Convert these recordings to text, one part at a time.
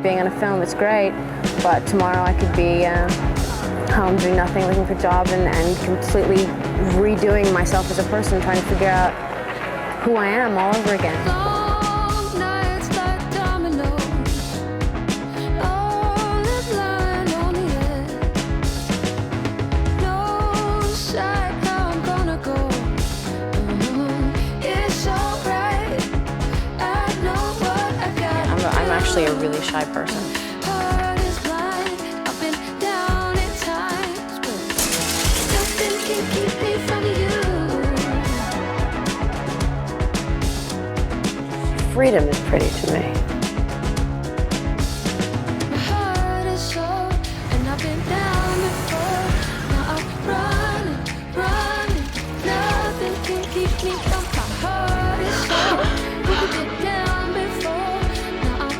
Being on a film is great, but tomorrow I could be home doing nothing, looking for a job and completely redoing myself as a person, trying to figure out who I am all over again. Long nights like dominoes, all is lying on the edge. No sight how I'm gonna go. It's alright, I know what I got. I'm actually a really shy person. Heart is blind, I've been down at times, but nothing can keep me from you. Freedom is pretty to me. My heart is sore, and I've been down before. Now I'm running, nothing can keep me from my heart is sore. I've been down before. Now I'm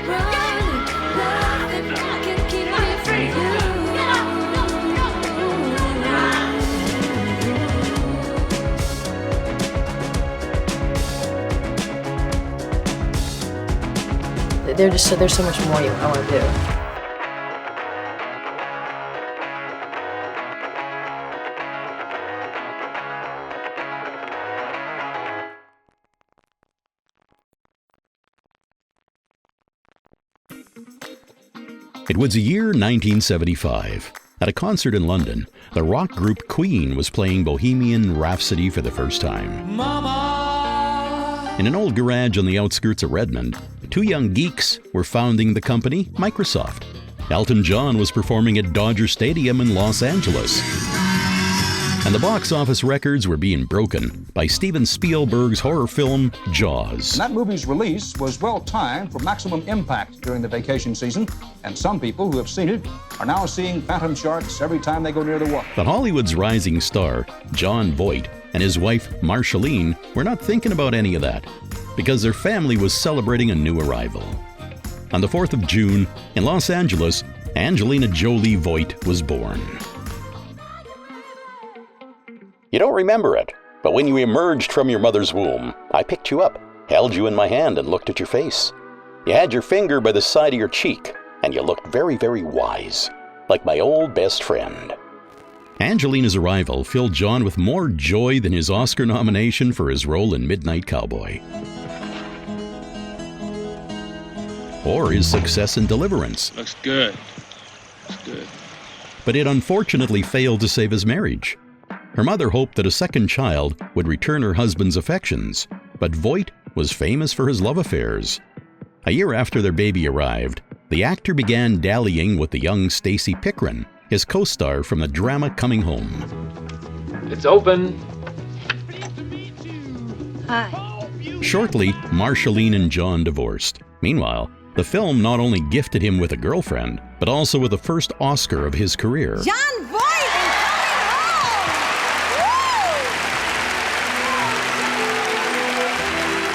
running, nothing can keep me from you. There's so much more I want to do. It was the year 1975. At a concert in London, the rock group Queen was playing Bohemian Rhapsody for the first time. Mama. In an old garage on the outskirts of Redmond, two young geeks were founding the company Microsoft. Elton John was performing at Dodger Stadium in Los Angeles. And the box office records were being broken by Steven Spielberg's horror film Jaws. And that movie's release was well timed for maximum impact during the vacation season, and some people who have seen it are now seeing phantom sharks every time they go near the water. But Hollywood's rising star, Jon Voight, and his wife, Marceline, were not thinking about any of that, because their family was celebrating a new arrival. On the 4th of June, in Los Angeles, Angelina Jolie Voight was born. You don't remember it, but when you emerged from your mother's womb, I picked you up, held you in my hand, and looked at your face. You had your finger by the side of your cheek, and you looked very, very wise, like my old best friend. Angelina's arrival filled John with more joy than his Oscar nomination for his role in Midnight Cowboy, or his success in Deliverance. Looks good. Looks good. But it unfortunately failed to save his marriage. Her mother hoped that a second child would return her husband's affections, but Voight was famous for his love affairs. A year after their baby arrived, the actor began dallying with the young Stacey Pickren, his co-star from the drama Coming Home. It's open. Hi. Shortly, Marceline and John divorced. Meanwhile, the film not only gifted him with a girlfriend, but also with the first Oscar of his career. Jon Voight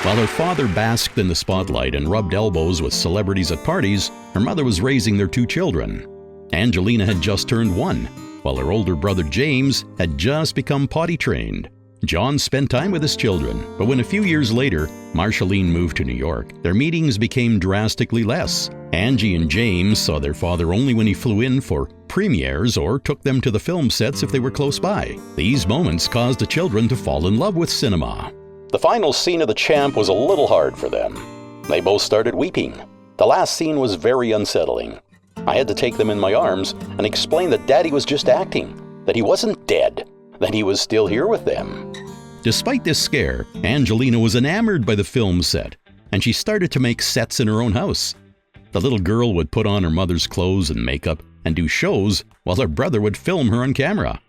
is While her father basked in the spotlight and rubbed elbows with celebrities at parties, her mother was raising their two children. Angelina had just turned 1, while her older brother James had just become potty trained. John spent time with his children, but when a few years later, Marceline moved to New York, their meetings became drastically less. Angie and James saw their father only when he flew in for premieres or took them to the film sets if they were close by. These moments caused the children to fall in love with cinema. The final scene of The Champ was a little hard for them. They both started weeping. The last scene was very unsettling. I had to take them in my arms and explain that Daddy was just acting, that he wasn't dead, that he was still here with them. Despite this scare, Angelina was enamored by the film set, and she started to make sets in her own house. The little girl would put on her mother's clothes and makeup and do shows while her brother would film her on camera.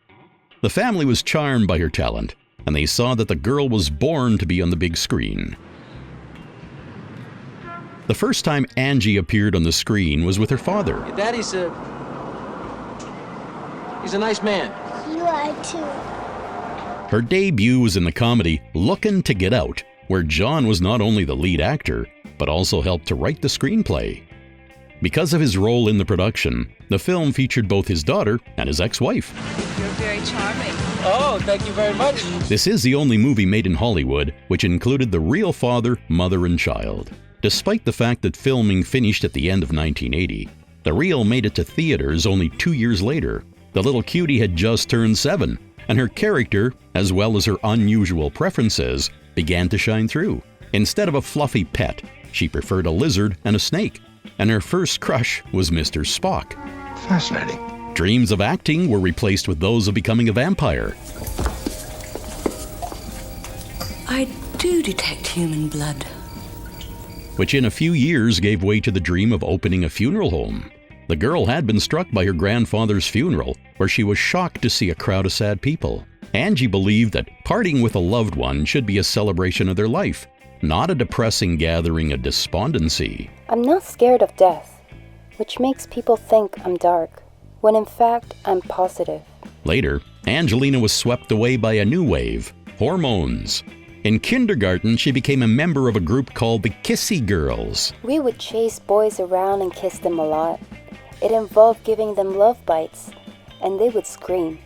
The family was charmed by her talent, and they saw that the girl was born to be on the big screen. The first time Angie appeared on the screen was with her father. Your daddy's he's a nice man. You are too. Her debut was in the comedy Lookin' to Get Out, where John was not only the lead actor, but also helped to write the screenplay. Because of his role in the production, the film featured both his daughter and his ex-wife. You're very charming. Oh, thank you very much. This is the only movie made in Hollywood which included the real father, mother, and child. Despite the fact that filming finished at the end of 1980, the reel made it to theaters only 2 years later. The little cutie had just turned 7, and her character, as well as her unusual preferences, began to shine through. Instead of a fluffy pet, she preferred a lizard and a snake, and her first crush was Mr. Spock. Fascinating. Dreams of acting were replaced with those of becoming a vampire. I do detect human blood. Which in a few years gave way to the dream of opening a funeral home. The girl had been struck by her grandfather's funeral, where she was shocked to see a crowd of sad people. Angie believed that parting with a loved one should be a celebration of their life, not a depressing gathering of despondency. I'm not scared of death, which makes people think I'm dark, when in fact I'm positive. Later, Angelina was swept away by a new wave, hormones. In kindergarten, she became a member of a group called the Kissy Girls. We would chase boys around and kiss them a lot. It involved giving them love bites, and they would scream.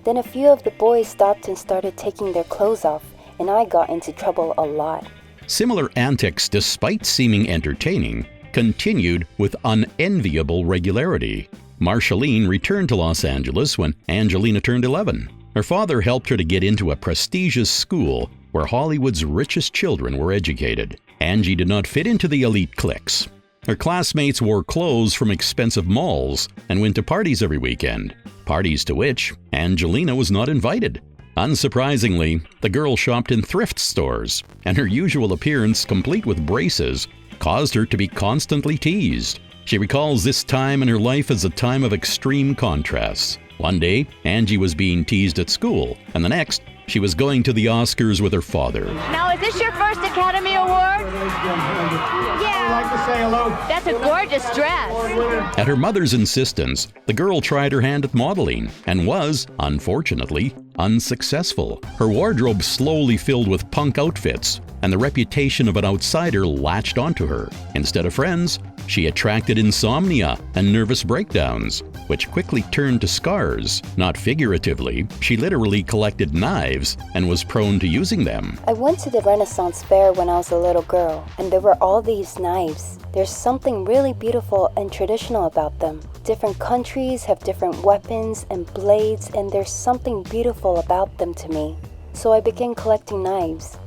Then a few of the boys stopped and started taking their clothes off, and I got into trouble a lot. Similar antics, despite seeming entertaining, continued with unenviable regularity. Marceline returned to Los Angeles when Angelina turned 11. Her father helped her to get into a prestigious school where Hollywood's richest children were educated. Angie did not fit into the elite cliques. Her classmates wore clothes from expensive malls and went to parties every weekend, parties to which Angelina was not invited. Unsurprisingly, the girl shopped in thrift stores, and her usual appearance, complete with braces, caused her to be constantly teased. She recalls this time in her life as a time of extreme contrasts. One day, Angie was being teased at school, and the next, she was going to the Oscars with her father. Now, is this your first Academy Award? Yeah. I'd like to say hello. That's a gorgeous dress. At her mother's insistence, the girl tried her hand at modeling and was, unfortunately, unsuccessful. Her wardrobe slowly filled with punk outfits, and the reputation of an outsider latched onto her. Instead of friends, she attracted insomnia and nervous breakdowns, which quickly turned to scars. Not figuratively, she literally collected knives and was prone to using them. I went to the Renaissance Fair when I was a little girl, and there were all these knives. There's something really beautiful and traditional about them. Different countries have different weapons and blades, and there's something beautiful about them to me. So I began collecting knives.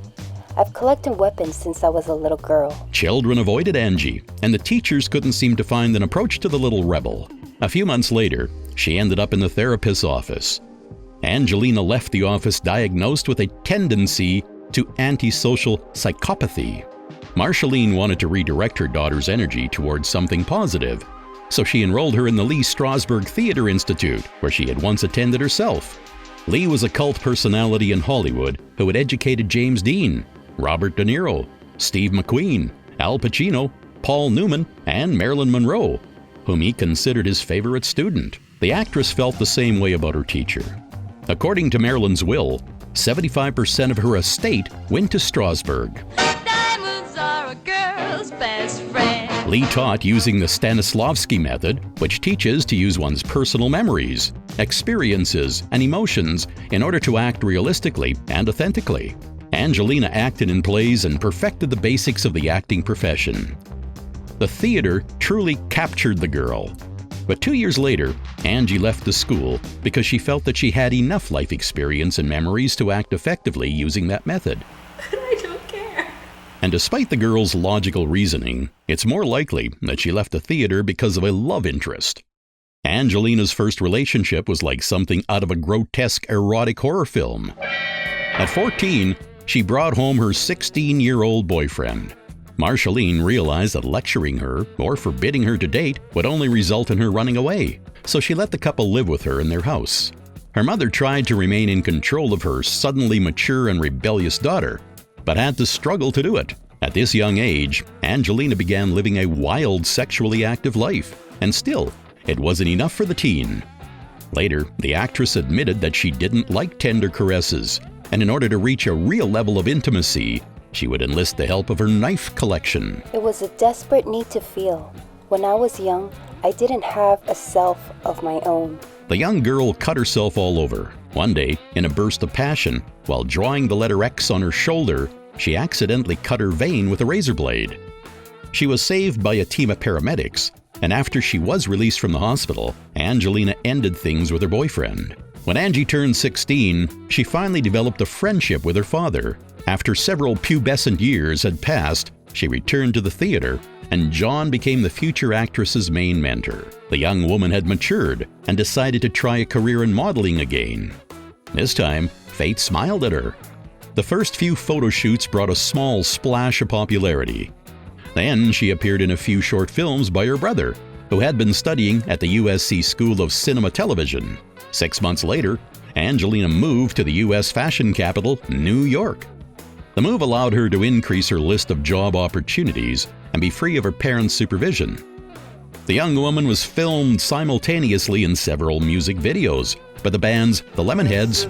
I've collected weapons since I was a little girl. Children avoided Angie, and the teachers couldn't seem to find an approach to the little rebel. A few months later, she ended up in the therapist's office. Angelina left the office diagnosed with a tendency to antisocial psychopathy. Marceline wanted to redirect her daughter's energy towards something positive, so she enrolled her in the Lee Strasberg Theater Institute, where she had once attended herself. Lee was a cult personality in Hollywood who had educated James Dean, Robert De Niro, Steve McQueen, Al Pacino, Paul Newman, and Marilyn Monroe, whom he considered his favorite student. The actress felt the same way about her teacher. According to Marilyn's will, 75% of her estate went to Strasberg. Diamonds are a girl's best friend. Lee taught using the Stanislavski method, which teaches to use one's personal memories, experiences, and emotions in order to act realistically and authentically. Angelina acted in plays and perfected the basics of the acting profession. The theater truly captured the girl. But 2 years later, Angie left the school because she felt that she had enough life experience and memories to act effectively using that method. I don't care. And despite the girl's logical reasoning, it's more likely that she left the theater because of a love interest. Angelina's first relationship was like something out of a grotesque erotic horror film. At 14, she brought home her 16-year-old boyfriend. Marceline realized that lecturing her or forbidding her to date would only result in her running away, so she let the couple live with her in their house. Her mother tried to remain in control of her suddenly mature and rebellious daughter, but had to struggle to do it. At this young age, Angelina began living a wild, sexually active life, and still, it wasn't enough for the teen. Later, the actress admitted that she didn't like tender caresses, and in order to reach a real level of intimacy, she would enlist the help of her knife collection. It was a desperate need to feel. When I was young, I didn't have a self of my own. The young girl cut herself all over. One day, in a burst of passion, while drawing the letter X on her shoulder, she accidentally cut her vein with a razor blade. She was saved by a team of paramedics, and after she was released from the hospital, Angelina ended things with her boyfriend. When Angie turned 16, she finally developed a friendship with her father. After several pubescent years had passed, she returned to the theater, and John became the future actress's main mentor. The young woman had matured and decided to try a career in modeling again. This time, fate smiled at her. The first few photo shoots brought a small splash of popularity. Then she appeared in a few short films by her brother, who had been studying at the USC School of Cinema Television. 6 months later, Angelina moved to the U.S. fashion capital, New York. The move allowed her to increase her list of job opportunities and be free of her parents' supervision. The young woman was filmed simultaneously in several music videos by the bands The Lemonheads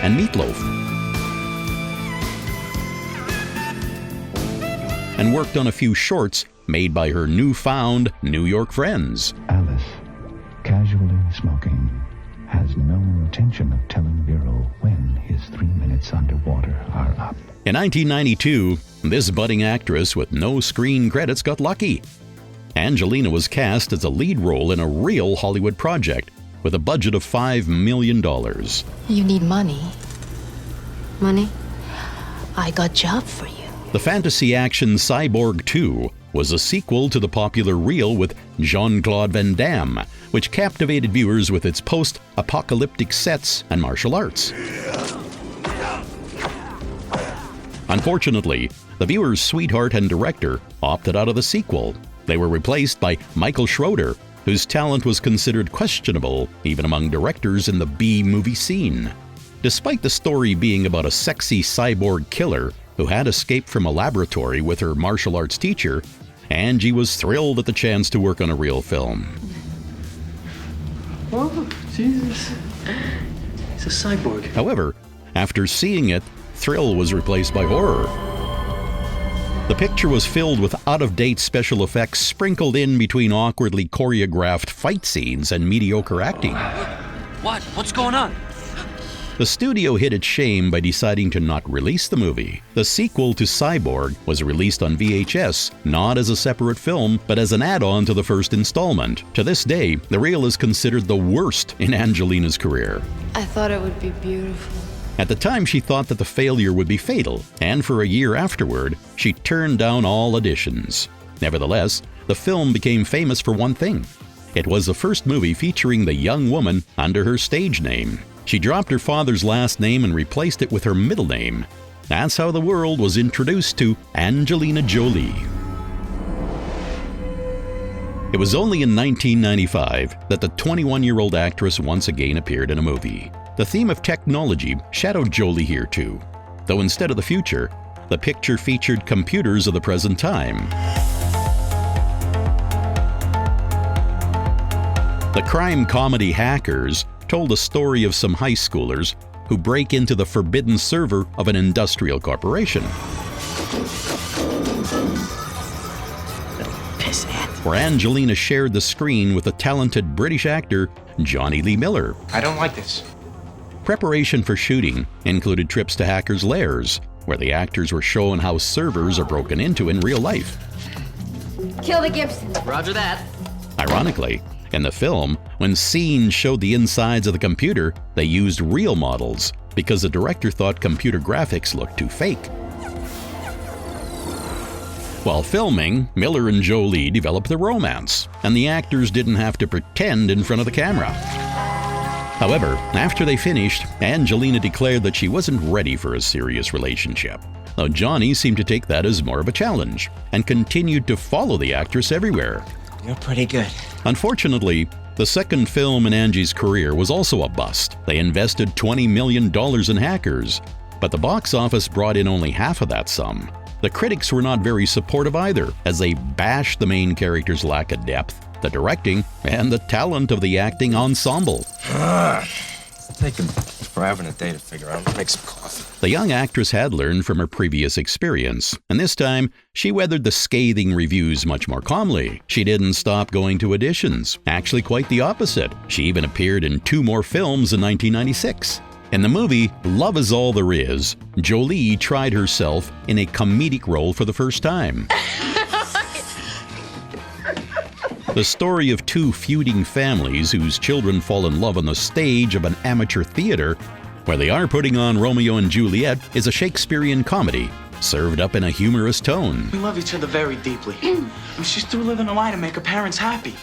and Meatloaf, and worked on a few shorts made by her newfound New York friends. Alice, casually smoking, has no intention of telling Viral when his 3 minutes underwater are up. In 1992, this budding actress with no screen credits got lucky. Angelina was cast as a lead role in a real Hollywood project with a budget of $5 million. You need money. Money? I got a job for you. The fantasy action Cyborg 2 was a sequel to the popular reel with Jean-Claude Van Damme, which captivated viewers with its post-apocalyptic sets and martial arts. Unfortunately, the viewer's sweetheart and director opted out of the sequel. They were replaced by Michael Schroeder, whose talent was considered questionable even among directors in the B-movie scene. Despite the story being about a sexy cyborg killer who had escaped from a laboratory with her martial arts teacher, Angie was thrilled at the chance to work on a real film. Oh, Jesus. He's a cyborg. However, after seeing it, thrill was replaced by horror. The picture was filled with out-of-date special effects sprinkled in between awkwardly choreographed fight scenes and mediocre acting. What? What's going on? The studio hid its shame by deciding to not release the movie. The sequel to Cyborg was released on VHS, not as a separate film, but as an add-on to the first installment. To this day, the reel is considered the worst in Angelina's career. I thought it would be beautiful. At the time, she thought that the failure would be fatal, and for a year afterward, she turned down all auditions. Nevertheless, the film became famous for one thing. It was the first movie featuring the young woman under her stage name. She dropped her father's last name and replaced it with her middle name. That's how the world was introduced to Angelina Jolie. It was only in 1995 that the 21-year-old actress once again appeared in a movie. The theme of technology shadowed Jolie here too, though instead of the future, the picture featured computers of the present time. The crime comedy Hackers told the story of some high schoolers who break into the forbidden server of an industrial corporation, where Angelina shared the screen with the talented British actor Johnny Lee Miller. I don't like this. Preparation for shooting included trips to hackers' lairs, where the actors were shown how servers are broken into in real life. Kill the Gibson. Roger that. Ironically, in the film, when scenes showed the insides of the computer, they used real models because the director thought computer graphics looked too fake. While filming, Miller and Jolie developed a romance, and the actors didn't have to pretend in front of the camera. However, after they finished, Angelina declared that she wasn't ready for a serious relationship, though Johnny seemed to take that as more of a challenge and continued to follow the actress everywhere. You're pretty good. Unfortunately, the second film in Angie's career was also a bust. They invested $20 million in Hackers, but the box office brought in only half of that sum. The critics were not very supportive either, as they bashed the main character's lack of depth, the directing, and the talent of the acting ensemble. Take him. We're having a day to figure out. Make some coffee. The young actress had learned from her previous experience, and this time she weathered the scathing reviews much more calmly. She didn't stop going to auditions. Actually, quite the opposite. She even appeared in 2 more films in 1996. In the movie Love Is All There Is, Jolie tried herself in a comedic role for the first time. The story of 2 feuding families whose children fall in love on the stage of an amateur theater where they are putting on Romeo and Juliet is a Shakespearean comedy, served up in a humorous tone. We love each other very deeply. And she's through living a lie to make her parents happy.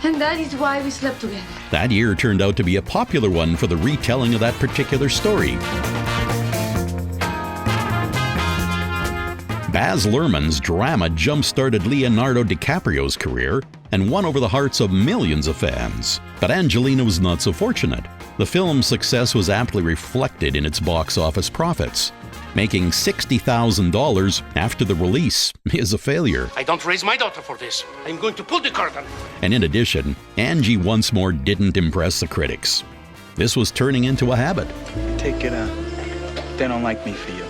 And that is why we slept together. That year turned out to be a popular one for the retelling of that particular story. Baz Luhrmann's drama jump-started Leonardo DiCaprio's career and won over the hearts of millions of fans. But Angelina was not so fortunate. The film's success was aptly reflected in its box office profits. Making $60,000 after the release is a failure. I don't raise my daughter for this. I'm going to pull the curtain. And in addition, Angie once more didn't impress the critics. This was turning into a habit. Take it out. They don't like me for you.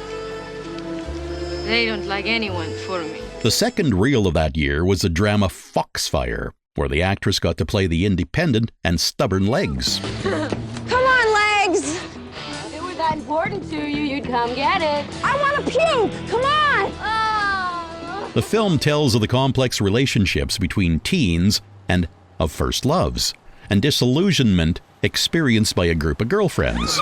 They don't like anyone for me. The second reel of that year was the drama Foxfire, where the actress got to play the independent and stubborn Legs. Come on, Legs! If it were that important to you, you'd come get it. I want to puke! Come on! Oh. The film tells of the complex relationships between teens and of first loves, and disillusionment experienced by a group of girlfriends.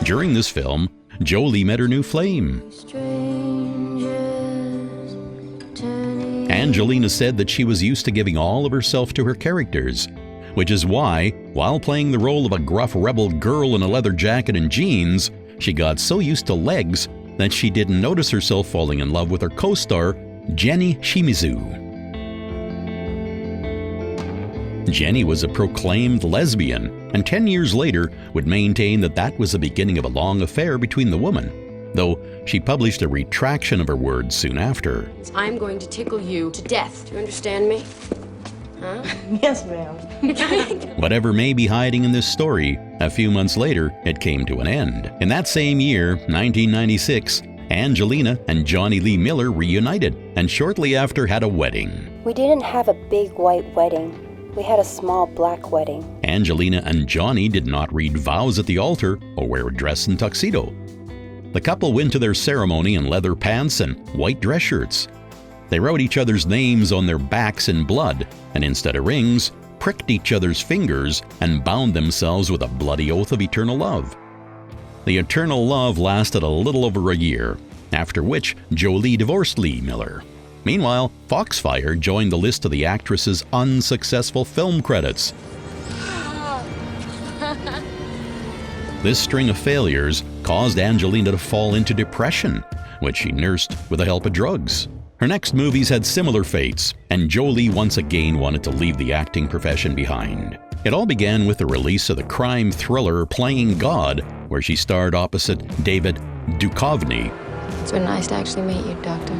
During this film, Jolie met her new flame. Angelina said that she was used to giving all of herself to her characters, which is why, while playing the role of a gruff rebel girl in a leather jacket and jeans, she got so used to Legs that she didn't notice herself falling in love with her co-star, Jenny Shimizu. Jenny was a proclaimed lesbian, and 10 years later would maintain that that was the beginning of a long affair between the woman, though she published a retraction of her words soon after. I'm going to tickle you to death. Do you understand me? Huh? Yes, ma'am. Whatever may be hiding in this story, a few months later, it came to an end. In that same year, 1996, Angelina and Johnny Lee Miller reunited, and shortly after had a wedding. We didn't have a big white wedding. We had a small black wedding. Angelina and Johnny did not read vows at the altar or wear a dress and tuxedo. The couple went to their ceremony in leather pants and white dress shirts. They wrote each other's names on their backs in blood, and instead of rings, pricked each other's fingers and bound themselves with a bloody oath of eternal love. The eternal love lasted a little over a year, after which Jolie divorced Lee Miller. Meanwhile, Foxfire joined the list of the actress's unsuccessful film credits. This string of failures caused Angelina to fall into depression, which she nursed with the help of drugs. Her next movies had similar fates, and Jolie once again wanted to leave the acting profession behind. It all began with the release of the crime thriller Playing God, where she starred opposite David Duchovny. It's been nice to actually meet you, Doctor.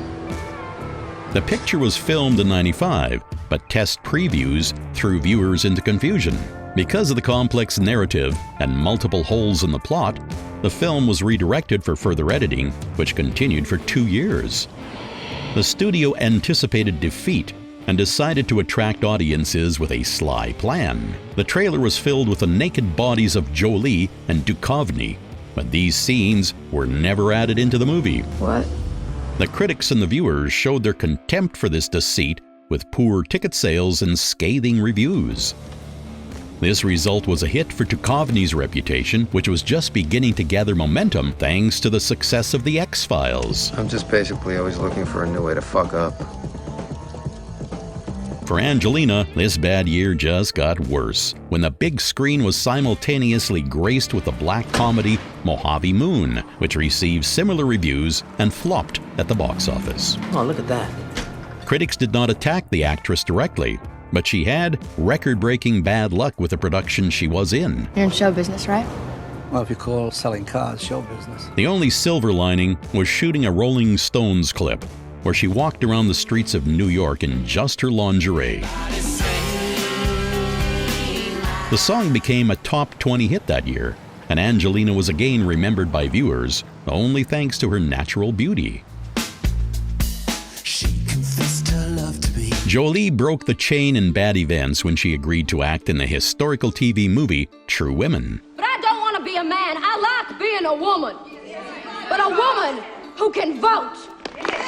The picture was filmed in '95, but test previews threw viewers into confusion. Because of the complex narrative and multiple holes in the plot, the film was redirected for further editing, which continued for 2 years. The studio anticipated defeat and decided to attract audiences with a sly plan. The trailer was filled with the naked bodies of Jolie and Duchovny, but these scenes were never added into the movie. What? The critics and the viewers showed their contempt for this deceit with poor ticket sales and scathing reviews. This result was a hit for Duchovny's reputation, which was just beginning to gather momentum thanks to the success of The X-Files. I'm just basically always looking for a new way to fuck up. For Angelina, this bad year just got worse when the big screen was simultaneously graced with the black comedy Mojave Moon, which received similar reviews and flopped at the box office. Oh, look at that. Critics did not attack the actress directly, but she had record-breaking bad luck with the production she was in. You're in show business, right? Well, if you call selling cars show business. The only silver lining was shooting a Rolling Stones clip where she walked around the streets of New York in just her lingerie. The song became a top 20 hit that year, and Angelina was again remembered by viewers only thanks to her natural beauty. Jolie broke the chain in bad events when she agreed to act in the historical TV movie True Women. But I don't want to be a man. I like being a woman. But a woman who can vote.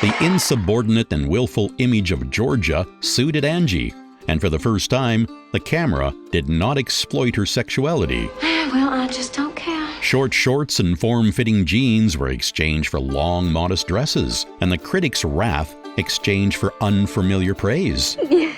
The insubordinate and willful image of Georgia suited Angie, and for the first time, the camera did not exploit her sexuality. Well, I just don't care. Short shorts and form-fitting jeans were exchanged for long, modest dresses, and the critics' wrath exchanged for unfamiliar praise. Yes.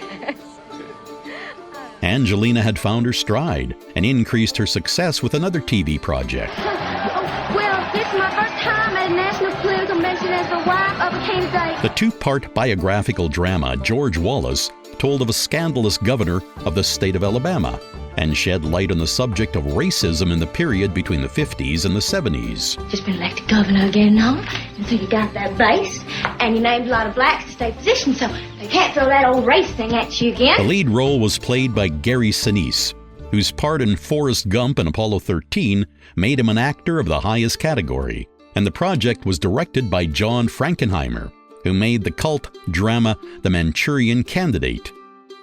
Angelina had found her stride and increased her success with another TV project. Well, this is my first time at a national political convention as the wife of a candidate. The two-part biographical drama George Wallace told of a scandalous governor of the state of Alabama and shed light on the subject of racism in the period between the 50s and the 70s. Just been elected governor again, no? And so you got that base, and you named a lot of blacks to state positions, so they can't throw that old race thing at you again. The lead role was played by Gary Sinise, whose part in Forrest Gump and Apollo 13 made him an actor of the highest category. And the project was directed by John Frankenheimer, who made the cult drama The Manchurian Candidate.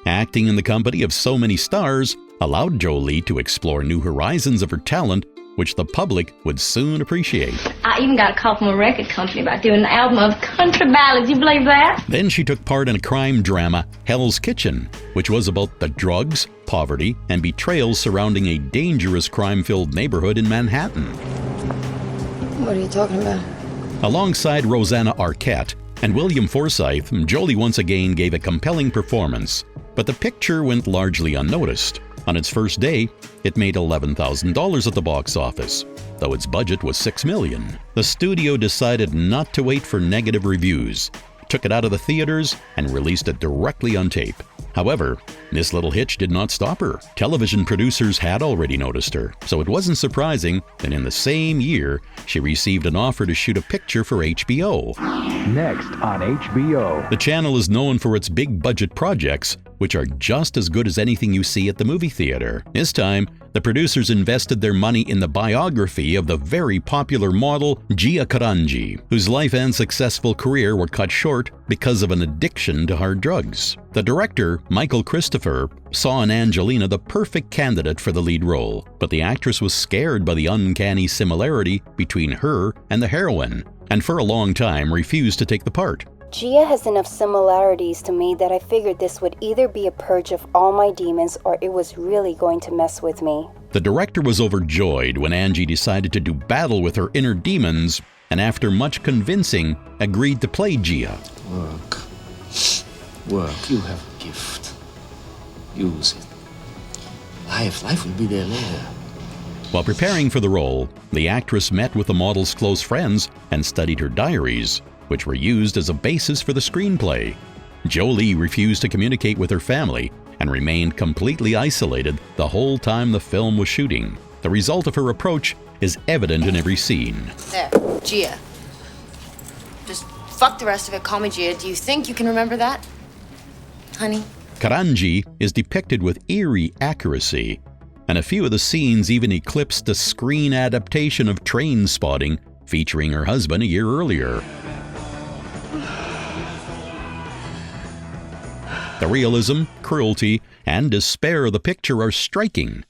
Acting in the company of so many stars allowed Jolie to explore new horizons of her talent, which the public would soon appreciate. I even got a call from a record company about doing an album of country ballads. You believe that? Then she took part in a crime drama, Hell's Kitchen, which was about the drugs, poverty, and betrayals surrounding a dangerous crime-filled neighborhood in Manhattan. What are you talking about? Alongside Rosanna Arquette and William Forsythe, Jolie once again gave a compelling performance, but the picture went largely unnoticed. On its first day, it made $11,000 at the box office, though its budget was $6 million. The studio decided not to wait for negative reviews, took it out of the theaters, and released it directly on tape. However, this little hitch did not stop her. Television producers had already noticed her, so it wasn't surprising that in the same year, she received an offer to shoot a picture for HBO. Next on HBO. The channel is known for its big-budget projects, which are just as good as anything you see at the movie theater. This time, the producers invested their money in the biography of the very popular model Gia Karanji, whose life and successful career were cut short because of an addiction to hard drugs. The director, Michael Christopher, saw in Angelina the perfect candidate for the lead role, but the actress was scared by the uncanny similarity between her and the heroine, and for a long time refused to take the part. Gia has enough similarities to me that I figured this would either be a purge of all my demons or it was really going to mess with me. The director was overjoyed when Angie decided to do battle with her inner demons, and after much convincing, agreed to play Gia. Work. You have a gift. Use it. Life will be there later. While preparing for the role, the actress met with the model's close friends and studied her diaries, which were used as a basis for the screenplay. Jolie refused to communicate with her family and remained completely isolated the whole time the film was shooting. The result of her approach is evident in every scene. There, Gia. Just fuck the rest of it, call me Gia. Do you think you can remember that? Honey? Karanji is depicted with eerie accuracy, and a few of the scenes even eclipsed the screen adaptation of Train Spotting featuring her husband a year earlier. The realism, cruelty, and despair of the picture are striking.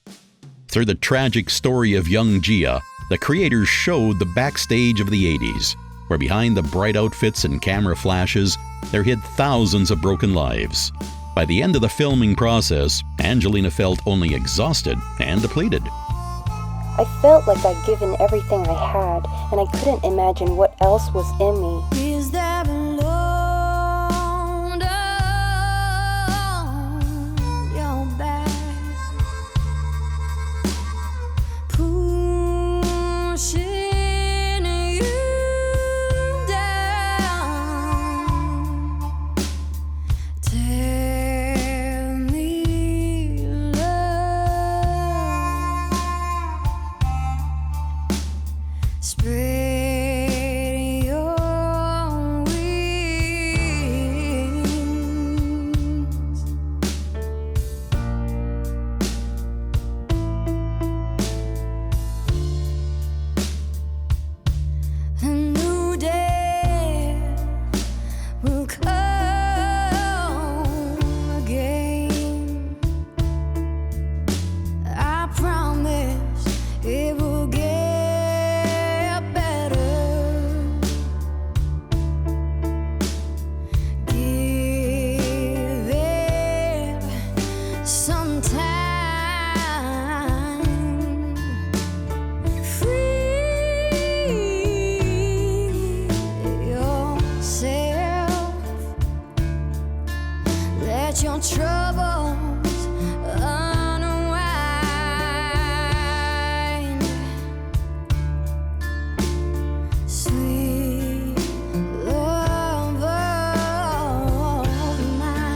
Through the tragic story of young Gia, the creators showed the backstage of the 80s, where behind the bright outfits and camera flashes, there hid thousands of broken lives. By the end of the filming process, Angelina felt only exhausted and depleted. I felt like I'd given everything I had, and I couldn't imagine what else was in me. Is there alone down your back? Pushing you down. Tell me love. Spread your wings. let your troubles unwind. Sweet lover of mine.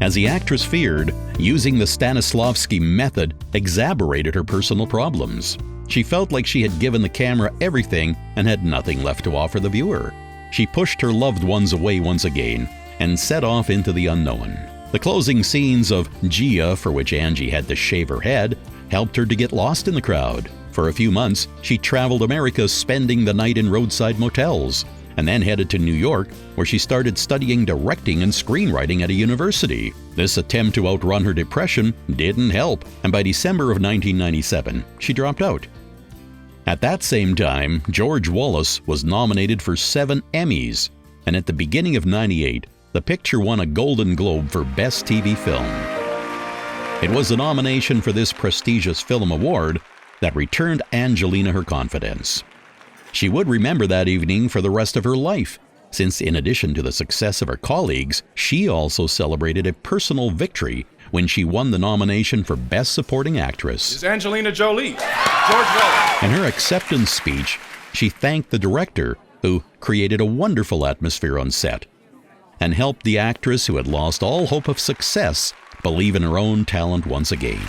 As the actress feared, using the Stanislavski method exacerbated her personal problems. She felt like she had given the camera everything and had nothing left to offer the viewer. She pushed her loved ones away once again and set off into the unknown. The closing scenes of Gia, for which Angie had to shave her head, helped her to get lost in the crowd. For a few months, she traveled America spending the night in roadside motels, and then headed to New York, where she started studying directing and screenwriting at a university. This attempt to outrun her depression didn't help, and by December of 1997, she dropped out. At that same time, George Wallace was nominated for 7 Emmys, and at the beginning of '98, the picture won a Golden Globe for Best TV Film. It was the nomination for this prestigious film award that returned Angelina her confidence. She would remember that evening for the rest of her life, since in addition to the success of her colleagues, she also celebrated a personal victory when she won the nomination for Best Supporting Actress. Is Angelina Jolie, George Wallace. In her acceptance speech, she thanked the director, who created a wonderful atmosphere on set, and helped the actress who had lost all hope of success believe in her own talent once again.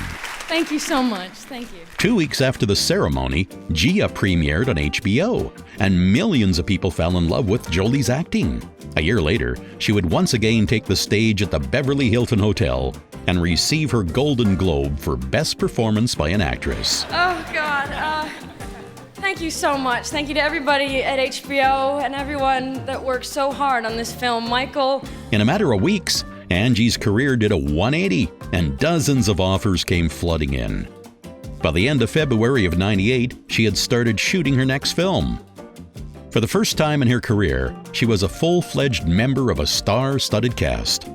Thank you so much. Thank you. 2 weeks after the ceremony, Gia premiered on HBO, and millions of people fell in love with Jolie's acting. A year later, she would once again take the stage at the Beverly Hilton Hotel and receive her Golden Globe for Best Performance by an Actress. Oh, God. Thank you so much. Thank you to everybody at HBO and everyone that worked so hard on this film. Michael. In a matter of weeks, Angie's career did a 180, and dozens of offers came flooding in. By the end of February of '98, she had started shooting her next film. For the first time in her career, she was a full-fledged member of a star-studded cast.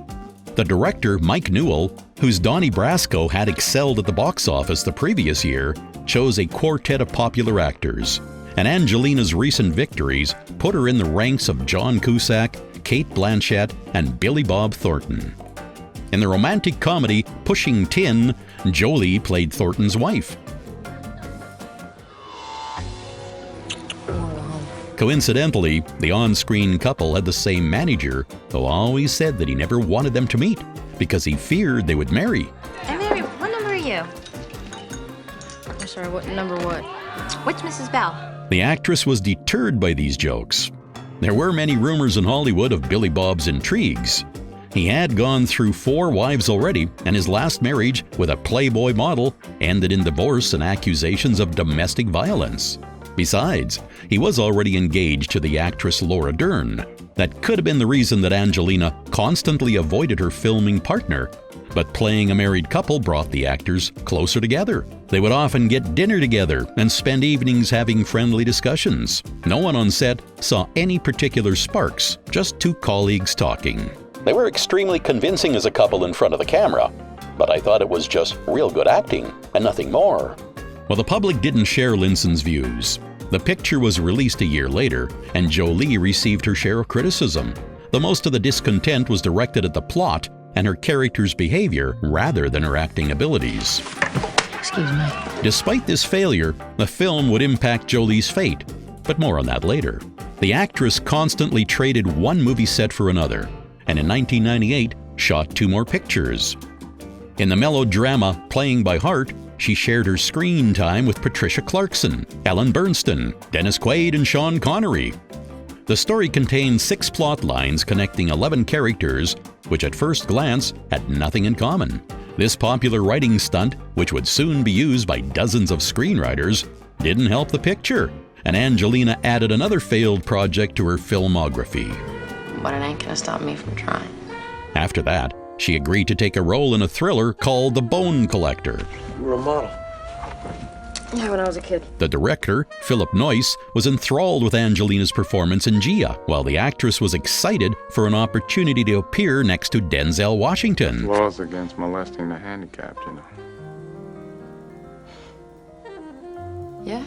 The director, Mike Newell, whose Donnie Brasco had excelled at the box office the previous year, chose a quartet of popular actors, and Angelina's recent victories put her in the ranks of John Cusack, Cate Blanchett, and Billy Bob Thornton. In the romantic comedy Pushing Tin, Jolie played Thornton's wife. Coincidentally, the on-screen couple had the same manager, who always said that he never wanted them to meet because he feared they would marry. Hey, Mary, what number are you? I'm sorry, what number what? Which Mrs. Bell? The actress was deterred by these jokes. There were many rumors in Hollywood of Billy Bob's intrigues. He had gone through 4 wives already, and his last marriage with a Playboy model ended in divorce and accusations of domestic violence. Besides, he was already engaged to the actress Laura Dern. That could have been the reason that Angelina constantly avoided her filming partner. But playing a married couple brought the actors closer together. They would often get dinner together and spend evenings having friendly discussions. No one on set saw any particular sparks, just 2 colleagues talking. They were extremely convincing as a couple in front of the camera, but I thought it was just real good acting and nothing more. Well, the public didn't share Linson's views. The picture was released a year later, and Jolie received her share of criticism. Though most of the discontent was directed at the plot and her character's behavior rather than her acting abilities. Excuse me. Despite this failure, the film would impact Jolie's fate, but more on that later. The actress constantly traded one movie set for another, and in 1998 shot 2 more pictures. In the melodrama Playing by Heart, she shared her screen time with Patricia Clarkson, Ellen Burstyn, Dennis Quaid, and Sean Connery. The story contained 6 plot lines connecting 11 characters, which at first glance had nothing in common. This popular writing stunt, which would soon be used by dozens of screenwriters, didn't help the picture, and Angelina added another failed project to her filmography. but it ain't gonna stop me from trying. After that, she agreed to take a role in a thriller called The Bone Collector. You were a model. Yeah, when I was a kid. The director, Philip Noyce, was enthralled with Angelina's performance in Gia, while the actress was excited for an opportunity to appear next to Denzel Washington. Laws against molesting the handicapped, you know. Yeah?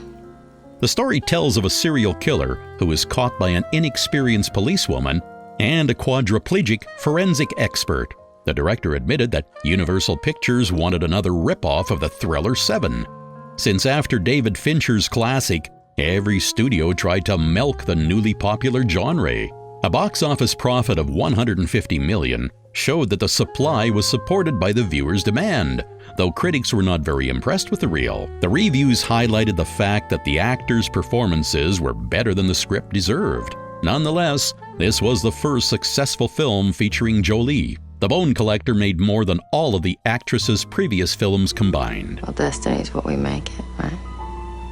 The story tells of a serial killer who is caught by an inexperienced policewoman and a quadriplegic forensic expert. The director admitted that Universal Pictures wanted another ripoff of the thriller Seven. Since after David Fincher's classic, every studio tried to milk the newly popular genre. A box office profit of $150 million showed that the supply was supported by the viewers' demand, though critics were not very impressed with the reel. The reviews highlighted the fact that the actors' performances were better than the script deserved. Nonetheless, this was the first successful film featuring Jolie. The Bone Collector made more than all of the actress's previous films combined. Well, destiny is what we make it, right?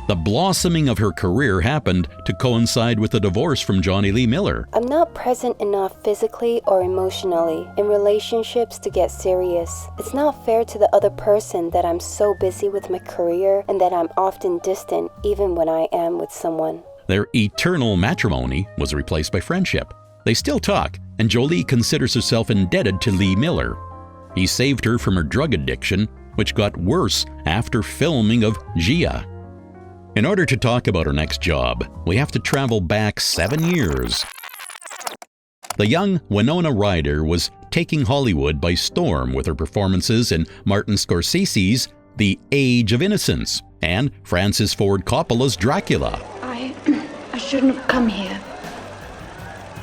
The blossoming of her career happened to coincide with the divorce from Johnny Lee Miller. I'm not present enough physically or emotionally in relationships to get serious. It's not fair to the other person that I'm so busy with my career and that I'm often distant even when I am with someone. Their eternal matrimony was replaced by friendship. They still talk, and Jolie considers herself indebted to Lee Miller. He saved her from her drug addiction, which got worse after filming of Gia. In order to talk about her next job, we have to travel back 7 years. The young Winona Ryder was taking Hollywood by storm with her performances in Martin Scorsese's The Age of Innocence and Francis Ford Coppola's Dracula. I shouldn't have come here.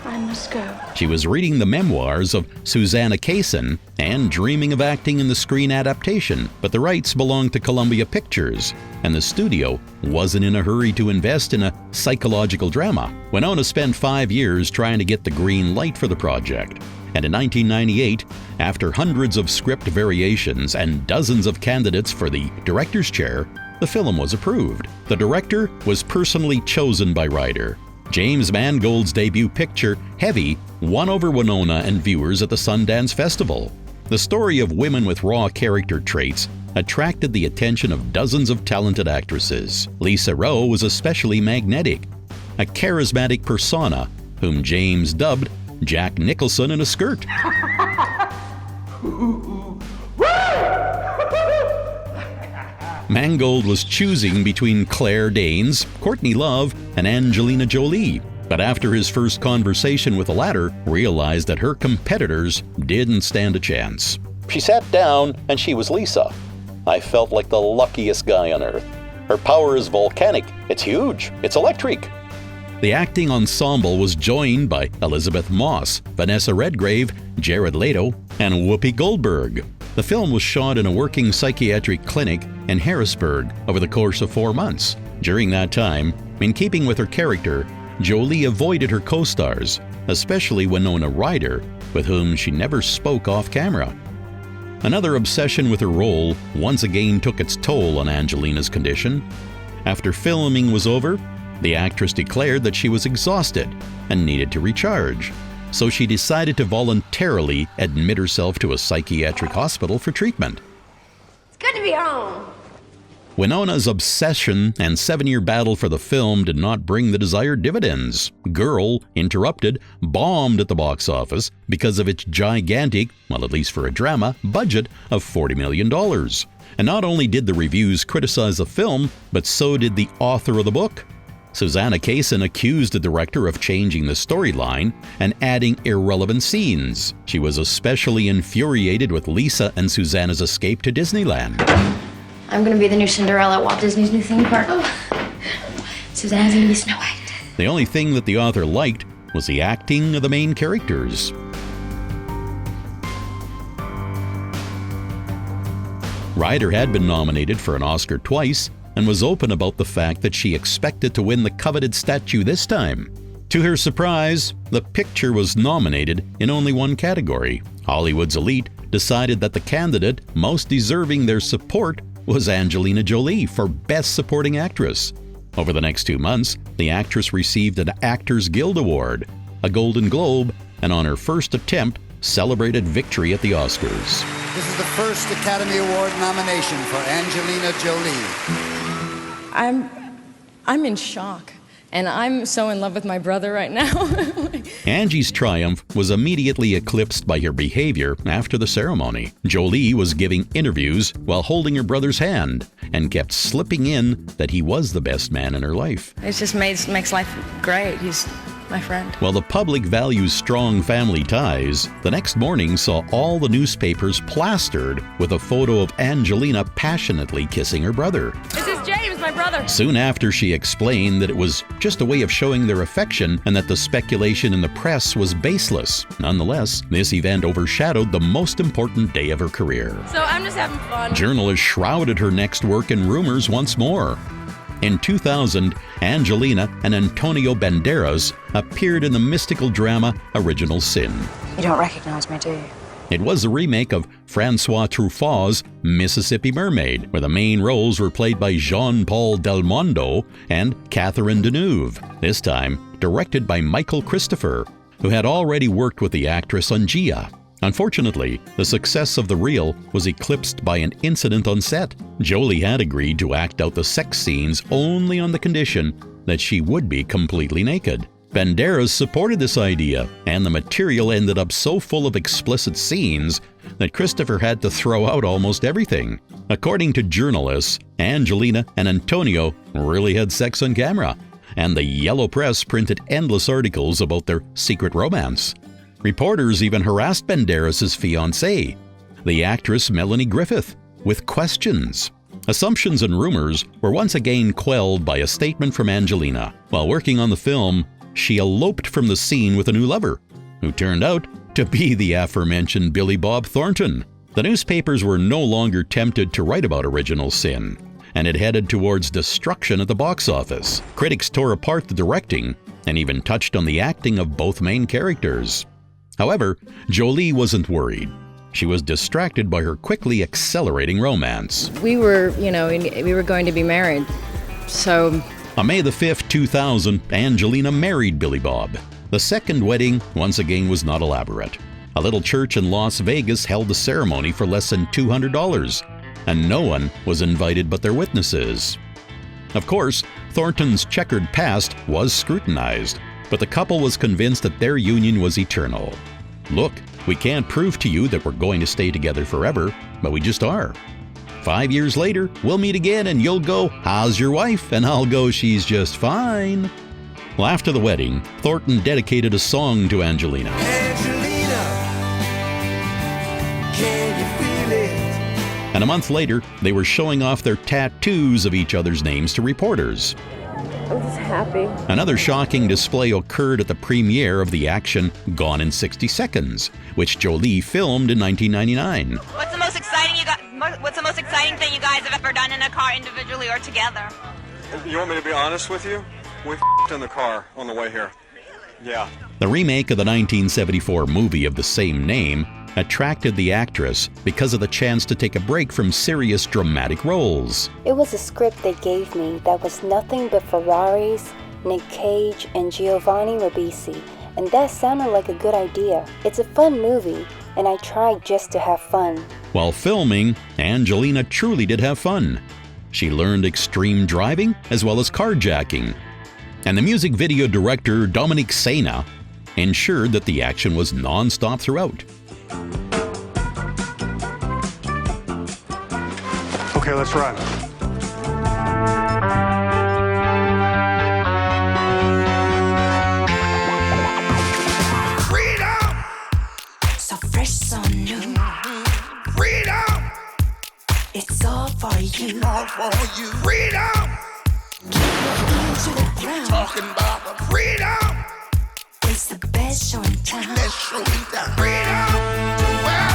I must go. She was reading the memoirs of Susanna Kaysen and dreaming of acting in the screen adaptation, but the rights belonged to Columbia Pictures, and the studio wasn't in a hurry to invest in a psychological drama. Winona spent 5 years trying to get the green light for the project, and in 1998, after hundreds of script variations and dozens of candidates for the director's chair, the film was approved. The director was personally chosen by Ryder. James Mangold's debut picture, Heavy, won over Winona and viewers at the Sundance Festival. The story of women with raw character traits attracted the attention of dozens of talented actresses. Lisa Rowe was especially magnetic, a charismatic persona whom James dubbed Jack Nicholson in a skirt. Mangold was choosing between Claire Danes, Courtney Love, and Angelina Jolie, but after his first conversation with the latter, realized that her competitors didn't stand a chance. She sat down and she was Lisa. I felt like the luckiest guy on earth. Her power is volcanic. It's huge. It's electric. The acting ensemble was joined by Elizabeth Moss, Vanessa Redgrave, Jared Leto, and Whoopi Goldberg. The film was shot in a working psychiatric clinic in Harrisburg over the course of 4 months. During that time, in keeping with her character, Jolie avoided her co-stars, especially Winona Ryder, with whom she never spoke off camera. Another obsession with her role once again took its toll on Angelina's condition. After filming was over, the actress declared that she was exhausted and needed to recharge, so she decided to voluntarily admit herself to a psychiatric hospital for treatment. It's good to be home. Winona's obsession and 7-year battle for the film did not bring the desired dividends. Girl, Interrupted, bombed at the box office because of its gigantic, well, at least for a drama, budget of $40 million. And not only did the reviews criticize the film, but so did the author of the book. Susanna Kaysen accused the director of changing the storyline and adding irrelevant scenes. She was especially infuriated with Lisa and Susanna's escape to Disneyland. I'm gonna be the new Cinderella at Walt Disney's new theme park. Susanna's gonna be Snow White. The only thing that the author liked was the acting of the main characters. Ryder had been nominated for an Oscar twice and was open about the fact that she expected to win the coveted statue this time. To her surprise, the picture was nominated in only one category. Hollywood's elite decided that the candidate most deserving their support was Angelina Jolie for Best Supporting Actress. Over the next 2 months, the actress received an Actors Guild Award, a Golden Globe, and on her first attempt, celebrated victory at the Oscars. This is the first Academy Award nomination for Angelina Jolie. I'm in shock, and I'm so in love with my brother right now. Angie's triumph was immediately eclipsed by her behavior after the ceremony. Jolie was giving interviews while holding her brother's hand and kept slipping in that he was the best man in her life. It just makes life great. He's my friend. While the public values strong family ties, the next morning saw all the newspapers plastered with a photo of Angelina passionately kissing her brother. This is James, my brother. Soon after, she explained that it was just a way of showing their affection and that the speculation in the press was baseless. Nonetheless, this event overshadowed the most important day of her career. So I'm just having fun. Journalists shrouded her next work in rumors once more. In 2000, Angelina and Antonio Banderas appeared in the mystical drama Original Sin. You don't recognize me, do you? It was a remake of Francois Truffaut's Mississippi Mermaid, where the main roles were played by Jean-Paul Belmondo and Catherine Deneuve, this time directed by Michael Christopher, who had already worked with the actress on Gia. Unfortunately, the success of the reel was eclipsed by an incident on set. Jolie had agreed to act out the sex scenes only on the condition that she would be completely naked. Banderas supported this idea, and the material ended up so full of explicit scenes that Christopher had to throw out almost everything. According to journalists, Angelina and Antonio really had sex on camera, and the yellow press printed endless articles about their secret romance. Reporters even harassed Banderas' fiancée, the actress Melanie Griffith, with questions. Assumptions and rumors were once again quelled by a statement from Angelina. While working on the film, she eloped from the scene with a new lover, who turned out to be the aforementioned Billy Bob Thornton. The newspapers were no longer tempted to write about Original Sin, and it headed towards destruction at the box office. Critics tore apart the directing and even touched on the acting of both main characters. However, Jolie wasn't worried. She was distracted by her quickly accelerating romance. We were going to be married, so... On May the 5th, 2000, Angelina married Billy Bob. The second wedding, once again, was not elaborate. A little church in Las Vegas held the ceremony for less than $200, and no one was invited but their witnesses. Of course, Thornton's checkered past was scrutinized, but the couple was convinced that their union was eternal. Look, we can't prove to you that we're going to stay together forever, but we just are. 5 years later, we'll meet again and you'll go, "How's your wife?" And I'll go, "She's just fine." Well, after the wedding, Thornton dedicated a song to Angelina. Angelina, can you feel it? And a month later, they were showing off their tattoos of each other's names to reporters. I'm just happy. Another shocking display occurred at the premiere of the action Gone in 60 Seconds, which Jolie filmed in 1999. What's the most exciting thing you guys have ever done in a car, individually or together? You want me to be honest with you? We in the car on the way here. Yeah. The remake of the 1974 movie of the same name attracted the actress because of the chance to take a break from serious dramatic roles. It was a script they gave me that was nothing but Ferraris, Nick Cage, and Giovanni Ribisi, and that sounded like a good idea. It's a fun movie, and I tried just to have fun. While filming, Angelina truly did have fun. She learned extreme driving as well as carjacking. And the music video director Dominique Sena ensured that the action was non-stop throughout. Okay, let's run. Freedom! So fresh, so new. Freedom! It's all for you. All for you. Freedom! To the ground. Talking about the freedom! It's the best show in town. Best show in town. Freedom! Well.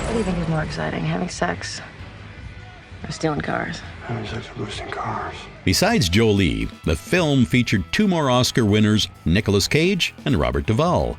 What do you think is more exciting, having sex or stealing cars? Music producing cars. Besides Jolie, the film featured 2 more Oscar winners, Nicolas Cage and Robert Duvall.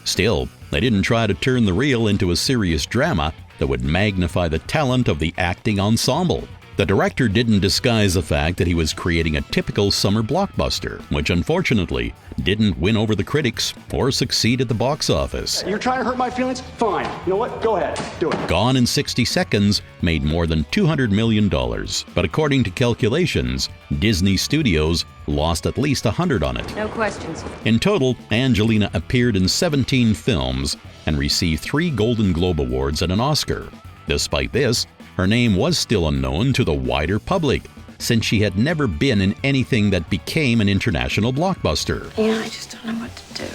Still, they didn't try to turn the reel into a serious drama that would magnify the talent of the acting ensemble. The director didn't disguise the fact that he was creating a typical summer blockbuster, which unfortunately didn't win over the critics or succeed at the box office. You're trying to hurt my feelings? Fine. You know what? Go ahead. Do it. Gone in 60 Seconds made more than $200 million, but according to calculations, Disney Studios lost at least $100 on it. No questions. In total, Angelina appeared in 17 films and received 3 Golden Globe Awards and an Oscar. Despite this, her name was still unknown to the wider public, since she had never been in anything that became an international blockbuster. Yeah, I just don't know what to do.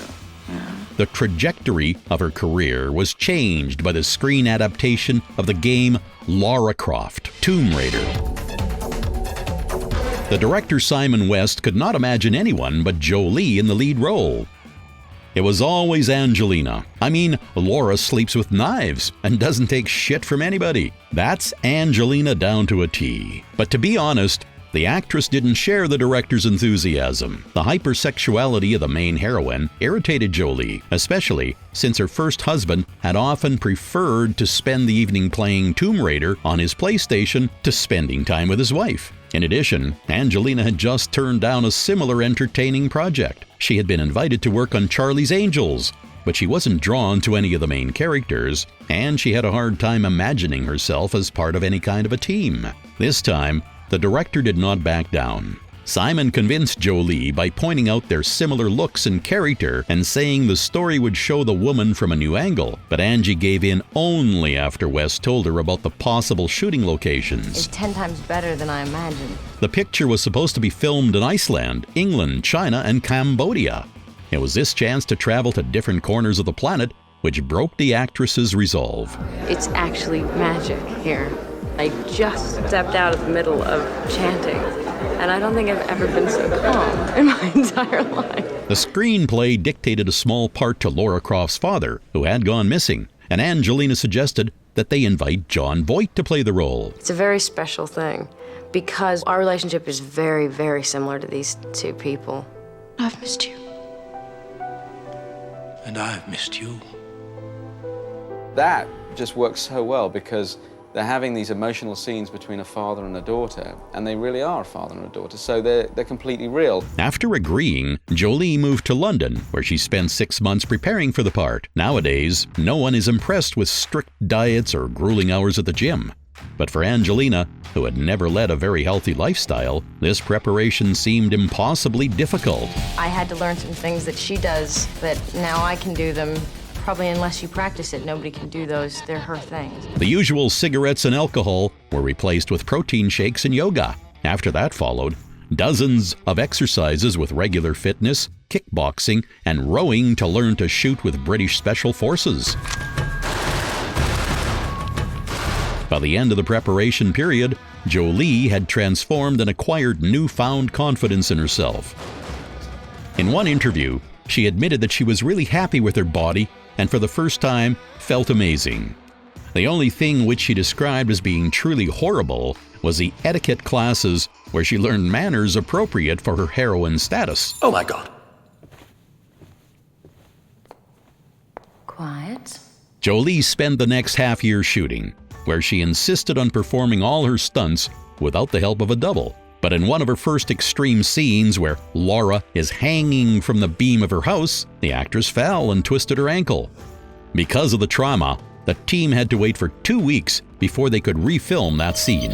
The trajectory of her career was changed by the screen adaptation of the game Lara Croft, Tomb Raider. The director Simon West could not imagine anyone but Jolie in the lead role. It was always Angelina. I mean, Laura sleeps with knives and doesn't take shit from anybody. That's Angelina down to a T. But to be honest, the actress didn't share the director's enthusiasm. The hypersexuality of the main heroine irritated Jolie, especially since her first husband had often preferred to spend the evening playing Tomb Raider on his PlayStation to spending time with his wife. In addition, Angelina had just turned down a similar entertaining project. She had been invited to work on Charlie's Angels, but she wasn't drawn to any of the main characters, and she had a hard time imagining herself as part of any kind of a team. This time, the director did not back down. Simon convinced Jolie by pointing out their similar looks and character and saying the story would show the woman from a new angle, but Angie gave in only after West told her about the possible shooting locations. It's 10 times better than I imagined. The picture was supposed to be filmed in Iceland, England, China, and Cambodia. It was this chance to travel to different corners of the planet which broke the actress's resolve. It's actually magic here. I just stepped out of the middle of chanting, and I don't think I've ever been so calm in my entire life. The screenplay dictated a small part to Lara Croft's father, who had gone missing, and Angelina suggested that they invite John Voight to play the role. It's a very special thing, because our relationship is very, very similar to these 2 people. I've missed you. And I've missed you. That just works so well because they're having these emotional scenes between a father and a daughter, and they really are a father and a daughter, so they're completely real. After agreeing, Jolie moved to London, where she spent 6 months preparing for the part. Nowadays, no one is impressed with strict diets or grueling hours at the gym. But for Angelina, who had never led a very healthy lifestyle, this preparation seemed impossibly difficult. I had to learn some things that she does that now I can do them. Probably unless you practice it, nobody can do those. They're her things. The usual cigarettes and alcohol were replaced with protein shakes and yoga. After that followed dozens of exercises with regular fitness, kickboxing, and rowing to learn to shoot with British Special Forces. By the end of the preparation period, Jolie had transformed and acquired newfound confidence in herself. In one interview, she admitted that she was really happy with her body and for the first time felt amazing. The only thing which she described as being truly horrible was the etiquette classes where she learned manners appropriate for her heroine status. Oh my God. Quiet. Jolie spent the next half year shooting, where she insisted on performing all her stunts without the help of a double. But in one of her first extreme scenes where Lara is hanging from the beam of her house, the actress fell and twisted her ankle. Because of the trauma, the team had to wait for 2 weeks before they could refilm that scene.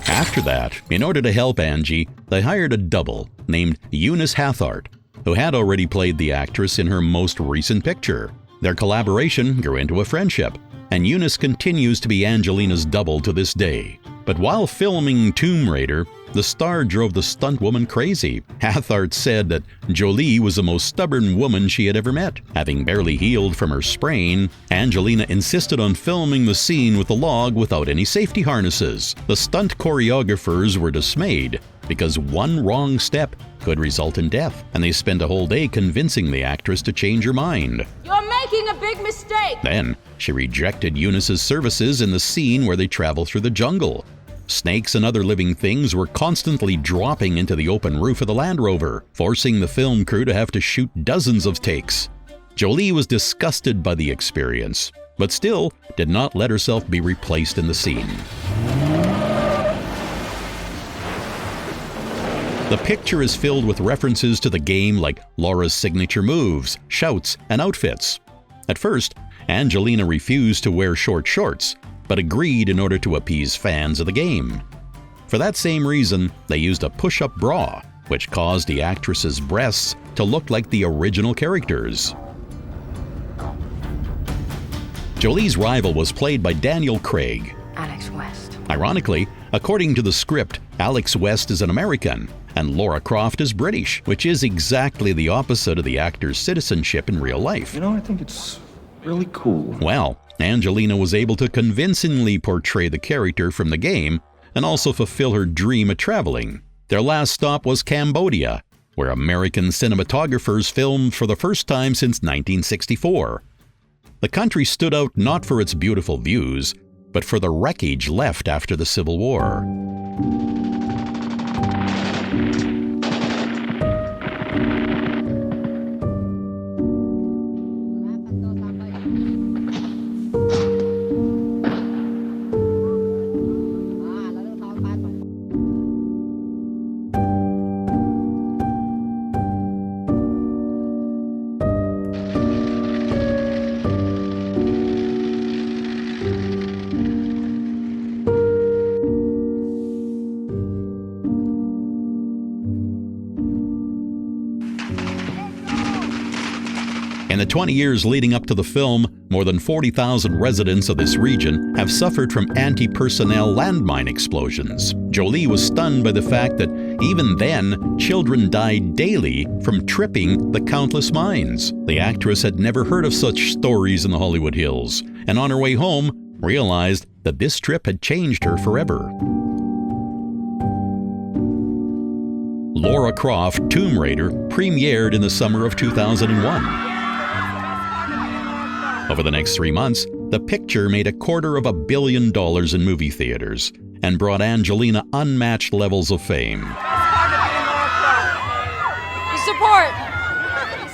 After that, in order to help Angie, they hired a double named Eunice Hathart, who had already played the actress in her most recent picture. Their collaboration grew into a friendship, and Eunice continues to be Angelina's double to this day. But while filming Tomb Raider, the star drove the stunt woman crazy. Hathart said that Jolie was the most stubborn woman she had ever met. Having barely healed from her sprain, Angelina insisted on filming the scene with the log without any safety harnesses. The stunt choreographers were dismayed because one wrong step could result in death, and they spent a whole day convincing the actress to change her mind. You're making making a big mistake. Then, she rejected Eunice's services in the scene where they travel through the jungle. Snakes and other living things were constantly dropping into the open roof of the Land Rover, forcing the film crew to have to shoot dozens of takes. Jolie was disgusted by the experience, but still did not let herself be replaced in the scene. The picture is filled with references to the game like Lara's signature moves, shouts, and outfits. At first, Angelina refused to wear short shorts, but agreed in order to appease fans of the game. For that same reason, they used a push-up bra, which caused the actress's breasts to look like the original characters. Jolie's rival was played by Daniel Craig. Alex West. Ironically, according to the script, Alex West is an American, and Lara Croft is British, which is exactly the opposite of the actor's citizenship in real life. You know, I think it's really cool. Well, Angelina was able to convincingly portray the character from the game and also fulfill her dream of traveling. Their last stop was Cambodia, where American cinematographers filmed for the first time since 1964. The country stood out not for its beautiful views, but for the wreckage left after the Civil War. In the 20 years leading up to the film, more than 40,000 residents of this region have suffered from anti-personnel landmine explosions. Jolie was stunned by the fact that even then, children died daily from tripping the countless mines. The actress had never heard of such stories in the Hollywood Hills, and on her way home, realized that this trip had changed her forever. Lara Croft Tomb Raider premiered in the summer of 2001. Over the next 3 months, the picture made $250 million in movie theaters and brought Angelina unmatched levels of fame. You support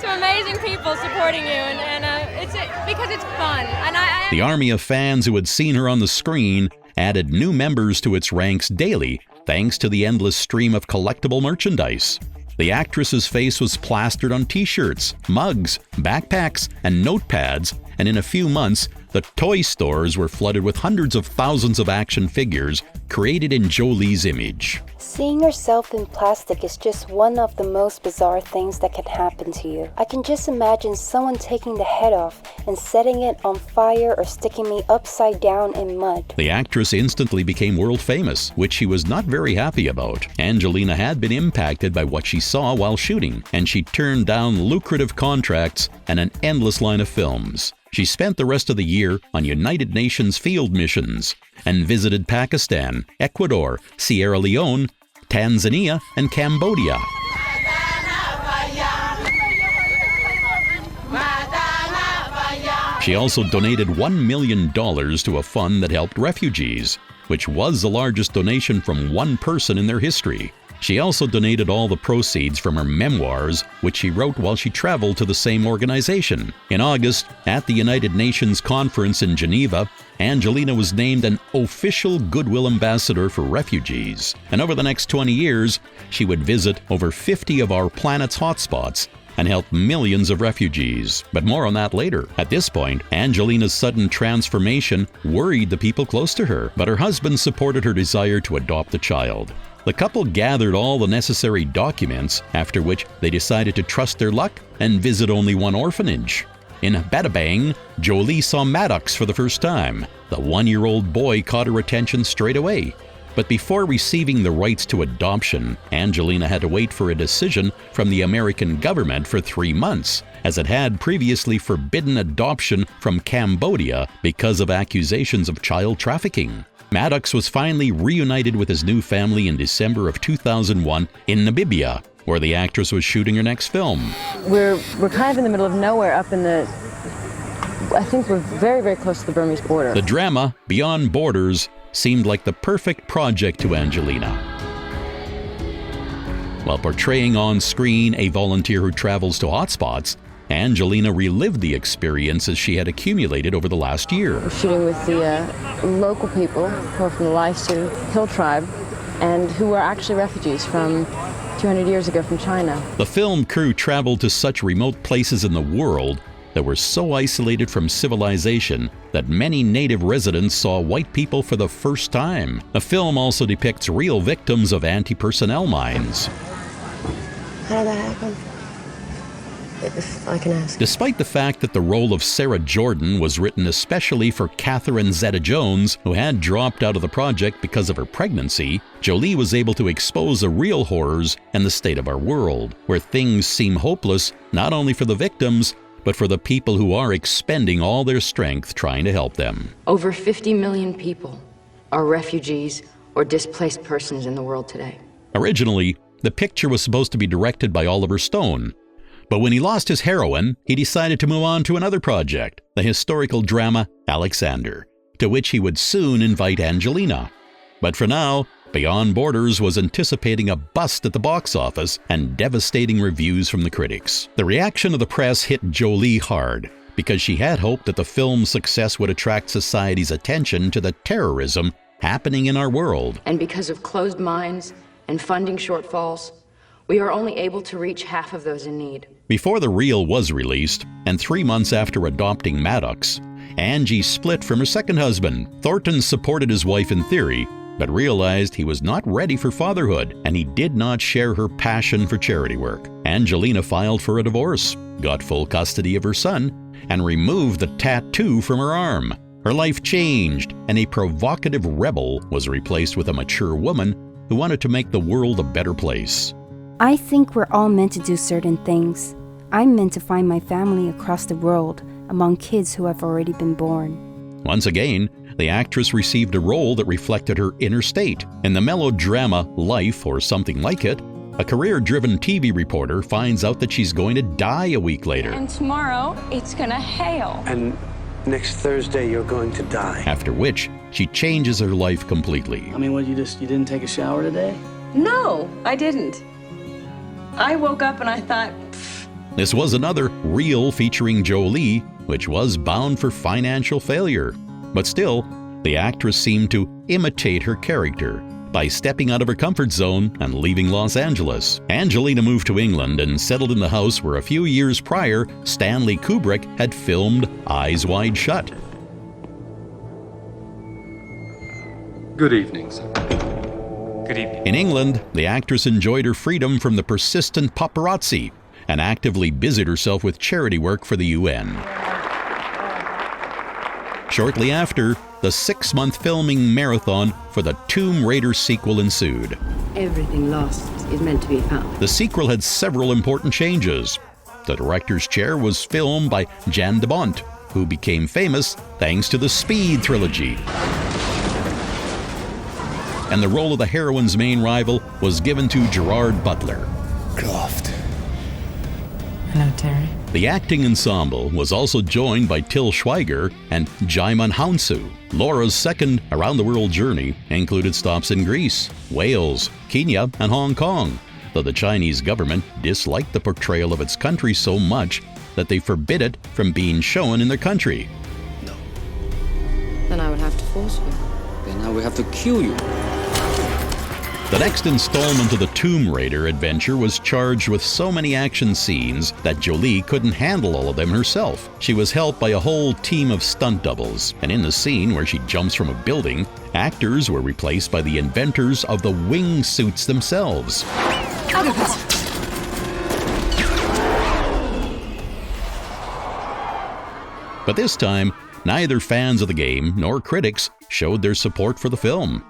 some amazing people supporting you, and it's because it's fun. And The army of fans who had seen her on the screen added new members to its ranks daily thanks to the endless stream of collectible merchandise. The actress's face was plastered on t-shirts, mugs, backpacks, and notepads, and in a few months, the toy stores were flooded with hundreds of thousands of action figures created in Jolie's image. Seeing yourself in plastic is just one of the most bizarre things that can happen to you. I can just imagine someone taking the head off and setting it on fire or sticking me upside down in mud. The actress instantly became world famous, which she was not very happy about. Angelina had been impacted by what she saw while shooting, and she turned down lucrative contracts and an endless line of films. She spent the rest of the year on United Nations field missions and visited Pakistan, Ecuador, Sierra Leone, Tanzania, and Cambodia. She also donated $1 million to a fund that helped refugees, which was the largest donation from one person in their history. She also donated all the proceeds from her memoirs, which she wrote while she traveled to the same organization. In August, at the United Nations conference in Geneva, Angelina was named an official Goodwill Ambassador for refugees. And over the next 20 years, she would visit over 50 of our planet's hotspots and help millions of refugees. But more on that later. At this point, Angelina's sudden transformation worried the people close to her, but her husband supported her desire to adopt the child. The couple gathered all the necessary documents, after which they decided to trust their luck and visit only one orphanage. In Batabang, Jolie saw Maddox for the first time. The 1-year-old boy caught her attention straight away. But before receiving the rights to adoption, Angelina had to wait for a decision from the American government for 3 months, as it had previously forbidden adoption from Cambodia because of accusations of child trafficking. Maddox was finally reunited with his new family in December of 2001 in Namibia, where the actress was shooting her next film. We're kind of in the middle of nowhere up in the I think we're very, very close to the Burmese border. The drama, Beyond Borders, seemed like the perfect project to Angelina. While portraying on screen a volunteer who travels to hotspots, Angelina relived the experiences she had accumulated over the last year. We're shooting with the local people who are from the Laisu Hill tribe and who are actually refugees from 200 years ago from China. The film crew traveled to such remote places in the world that were so isolated from civilization that many native residents saw white people for the first time. The film also depicts real victims of anti-personnel mines. How did that happen? If I can ask. Despite the fact that the role of Sarah Jordan was written especially for Catherine Zeta-Jones, who had dropped out of the project because of her pregnancy, Jolie was able to expose the real horrors and the state of our world, where things seem hopeless not only for the victims, but for the people who are expending all their strength trying to help them. Over 50 million people are refugees or displaced persons in the world today. Originally, the picture was supposed to be directed by Oliver Stone, but when he lost his heroine, he decided to move on to another project, the historical drama Alexander, to which he would soon invite Angelina. But for now, Beyond Borders was anticipating a bust at the box office and devastating reviews from the critics. The reaction of the press hit Jolie hard, because she had hoped that the film's success would attract society's attention to the terrorism happening in our world. And because of closed minds and funding shortfalls, we are only able to reach half of those in need. Before the reel was released, and 3 months after adopting Maddox, Angie split from her second husband. Thornton supported his wife in theory, but realized he was not ready for fatherhood, and he did not share her passion for charity work. Angelina filed for a divorce, got full custody of her son, and removed the tattoo from her arm. Her life changed, and a provocative rebel was replaced with a mature woman who wanted to make the world a better place. I think we're all meant to do certain things. I'm meant to find my family across the world, among kids who have already been born. Once again, the actress received a role that reflected her inner state. In the melodrama Life or Something Like It, a career-driven TV reporter finds out that she's going to die a week later. And tomorrow, it's gonna hail. And next Thursday, you're going to die. After which, she changes her life completely. I mean, what, you didn't take a shower today? No, I didn't. I woke up and I thought, This was another reel featuring Jolie, which was bound for financial failure. But still, the actress seemed to imitate her character by stepping out of her comfort zone and leaving Los Angeles. Angelina moved to England and settled in the house where a few years prior, Stanley Kubrick had filmed Eyes Wide Shut. Good evening, sir. Good evening. In England, the actress enjoyed her freedom from the persistent paparazzi and actively busied herself with charity work for the UN. Shortly after, the 6-month filming marathon for the Tomb Raider sequel ensued. Everything lost is meant to be found. The sequel had several important changes. The director's chair was filmed by Jan de Bont, who became famous thanks to the Speed trilogy. And the role of the heroine's main rival was given to Gerard Butler. Croft. Hello, Terry. The acting ensemble was also joined by Till Schweiger and Jaimin Hounsou. Laura's second around-the-world journey included stops in Greece, Wales, Kenya, and Hong Kong, though the Chinese government disliked the portrayal of its country so much that they forbid it from being shown in their country. Then I would have to force you. Then I will have to kill you. The next installment of the Tomb Raider adventure was charged with so many action scenes that Jolie couldn't handle all of them herself. She was helped by a whole team of stunt doubles, and in the scene where she jumps from a building, actors were replaced by the inventors of the wing suits themselves. But this time, neither fans of the game nor critics showed their support for the film.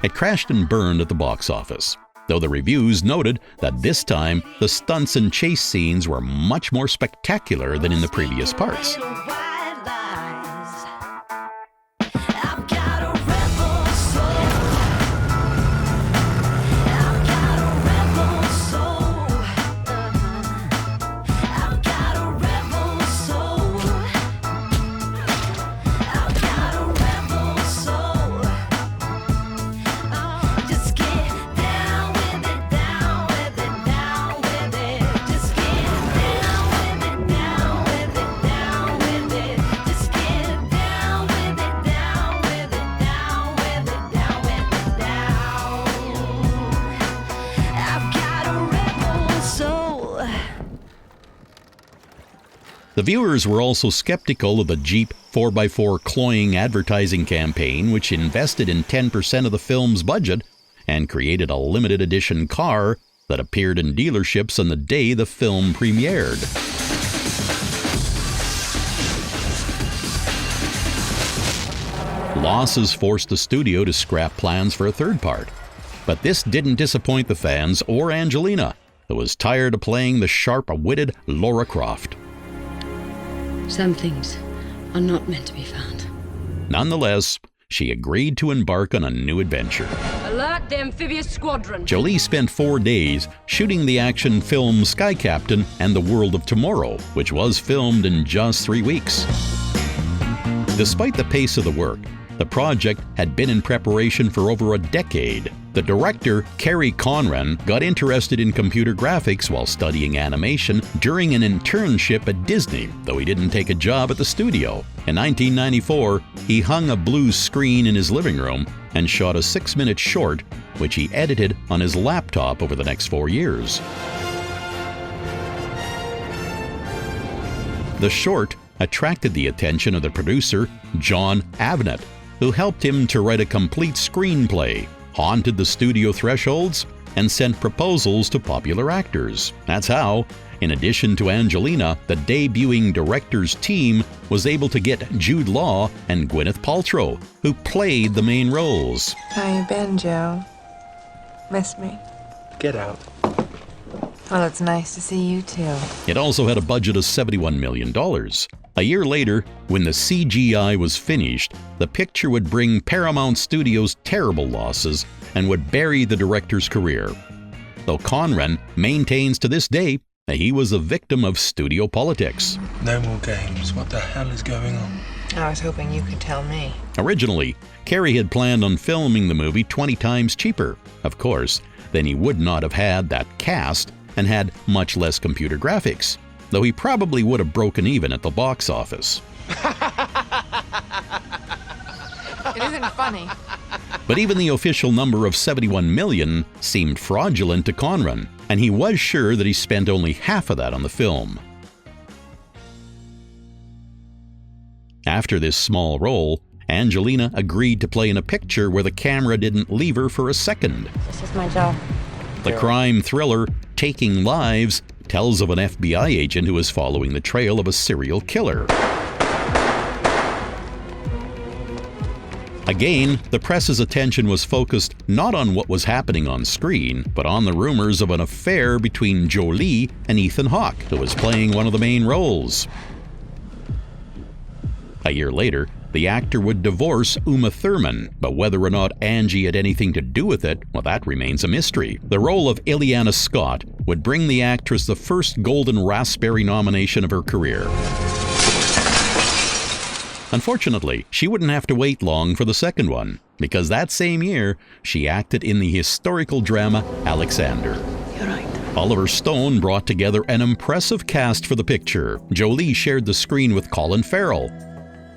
It crashed and burned at the box office, though the reviews noted that this time the stunts and chase scenes were much more spectacular than in the previous parts. The viewers were also skeptical of the Jeep 4x4 cloying advertising campaign, which invested in 10% of the film's budget and created a limited edition car that appeared in dealerships on the day the film premiered. Losses forced the studio to scrap plans for a third part. But this didn't disappoint the fans or Angelina, who was tired of playing the sharp-witted Lara Croft. Some things are not meant to be found. Nonetheless, she agreed to embark on a new adventure. Alert the amphibious squadron. Jolie spent 4 days shooting the action film Sky Captain and the World of Tomorrow, which was filmed in just 3 weeks. Despite the pace of the work, the project had been in preparation for over a decade. The director, Kerry Conran, got interested in computer graphics while studying animation during an internship at Disney, though he didn't take a job at the studio. In 1994, he hung a blue screen in his living room and shot a 6-minute short, which he edited on his laptop over the next 4 years. The short attracted the attention of the producer, John Avnet, who helped him to write a complete screenplay, haunted the studio thresholds, and sent proposals to popular actors. That's how, in addition to Angelina, the debuting director's team was able to get Jude Law and Gwyneth Paltrow, who played the main roles. How you been, Joe? Miss me? Get out. Well, it's nice to see you too. It also had a budget of $71 million. A year later, when the CGI was finished, the picture would bring Paramount Studios terrible losses and would bury the director's career. Though Conran maintains to this day that he was a victim of studio politics. No more games. What the hell is going on? I was hoping you could tell me. Originally, Kerry had planned on filming the movie 20 times cheaper. Of course, then he would not have had that cast and had much less computer graphics, though he probably would have broken even at the box office. It isn't funny. But even the official number of 71 million seemed fraudulent to Conran, and he was sure that he spent only half of that on the film. After this small role, Angelina agreed to play in a picture where the camera didn't leave her for a second. This is my job. The crime thriller Taking Lives tells of an FBI agent who is following the trail of a serial killer. Again, the press's attention was focused not on what was happening on screen, but on the rumors of an affair between Jolie and Ethan Hawke, who was playing one of the main roles. A year later, the actor would divorce Uma Thurman, but whether or not Angie had anything to do with it, well, that remains a mystery. The role of Ileana Scott would bring the actress the first Golden Raspberry nomination of her career. Unfortunately, she wouldn't have to wait long for the second one, because that same year, she acted in the historical drama Alexander. You're right. Oliver Stone brought together an impressive cast for the picture. Jolie shared the screen with Colin Farrell,